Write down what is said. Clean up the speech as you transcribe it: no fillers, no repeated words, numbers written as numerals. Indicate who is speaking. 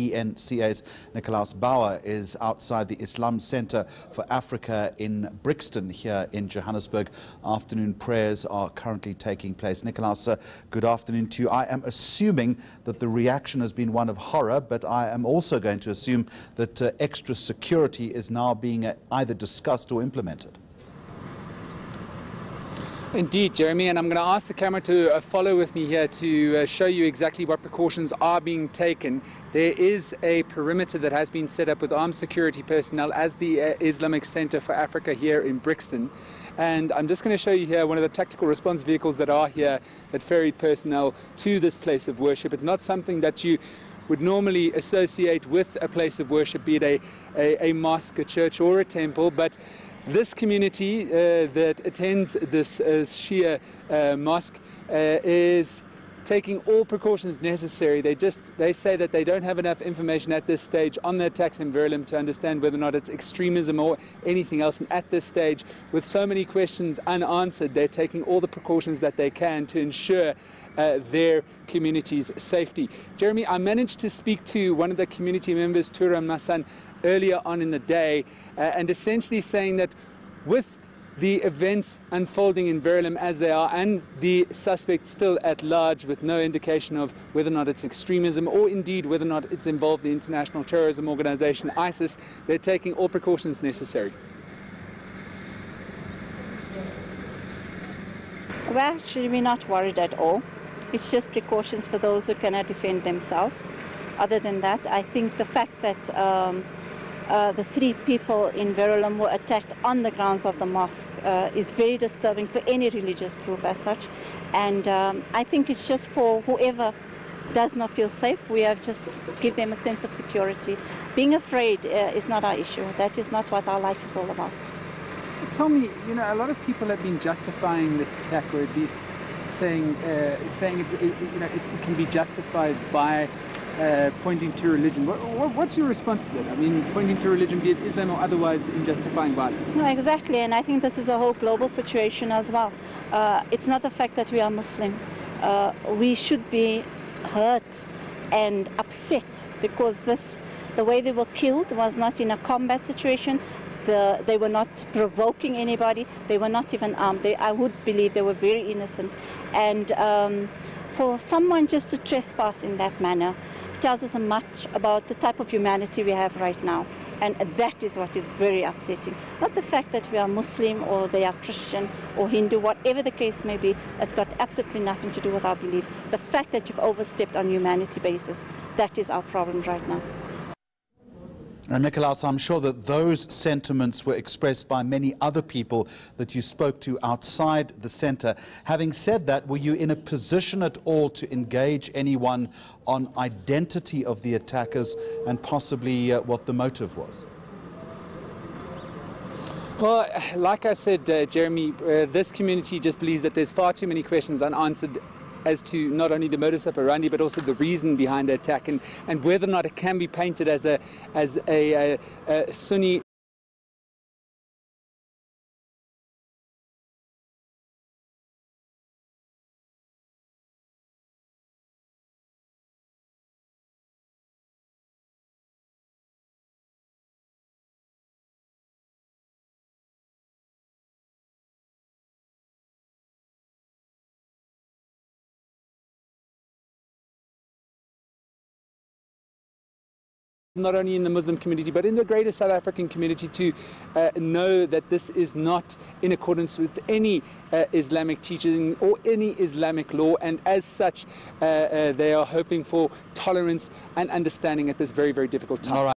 Speaker 1: eNCA's Nickolaus Bauer is outside the Islam Center for Africa in Brixton here in Johannesburg. Afternoon prayers are currently taking place. Nickolaus, good afternoon to you. I am assuming that the reaction has been one of horror, but I am also going to assume that extra security is now being either discussed or implemented.
Speaker 2: Indeed, Jeremy, and I'm going to ask the camera to follow with me here to show you exactly what precautions are being taken. There is a perimeter that has been set up with armed security personnel as the Islamic Center for Africa here in Brixton. And I'm just going to show you here one of the tactical response vehicles that are here that ferried personnel to this place of worship. It's not something that you would normally associate with a place of worship, be it a mosque, a church or a temple, but this community that attends this Shia mosque is taking all precautions necessary. They say that they don't have enough information at this stage on the attacks in Verulam to understand whether or not it's extremism or anything else. And at this stage, with so many questions unanswered, they're taking all the precautions that they can to ensure their community's safety. Jeremy, I managed to speak to one of the community members, Turam Masan, earlier on in the day, and essentially saying that with the events unfolding in Verulam as they are, and the suspect still at large with no indication of whether or not it's extremism or indeed whether or not it's involved the international terrorism organization ISIS, they're taking all precautions necessary.
Speaker 3: Well, actually, we're not worried at all. It's just precautions for those who cannot defend themselves. Other than that, I think the fact that the 3 people in Verulam were attacked on the grounds of the mosque is very disturbing for any religious group as such. And I think it's just for whoever does not feel safe, we have just give them a sense of security. Being afraid is not our issue. That is not what our life is all about.
Speaker 2: Tell me, you know, a lot of people have been justifying this attack, or at least saying it can be justified by pointing to religion. What's your response to that? I mean, pointing to religion, be it Islam or otherwise, in justifying violence.
Speaker 3: No, exactly, and I think this is a whole global situation as well. It's not the fact that we are Muslim. We should be hurt and upset because the way they were killed was not in a combat situation. They were not provoking anybody. They were not even armed. I would believe they were very innocent. And for someone just to trespass in that manner tells us much about the type of humanity we have right now. And that is what is very upsetting. Not the fact that we are Muslim or they are Christian or Hindu, whatever the case may be, has got absolutely nothing to do with our belief. The fact that you've overstepped on humanity basis, that is our problem right now.
Speaker 1: And Nickolaus, I'm sure that those sentiments were expressed by many other people that you spoke to outside the center. Having said that, were you in a position at all to engage anyone on identity of the attackers and possibly what the motive was?
Speaker 2: Well, like I said, Jeremy, this community just believes that there's far too many questions unanswered as to not only the modus operandi but also the reason behind the attack, and whether or not it can be painted as a Sunni not only in the Muslim community but in the greater South African community to know that this is not in accordance with any Islamic teaching or any Islamic law, and as such they are hoping for tolerance and understanding at this very, very difficult time. All right.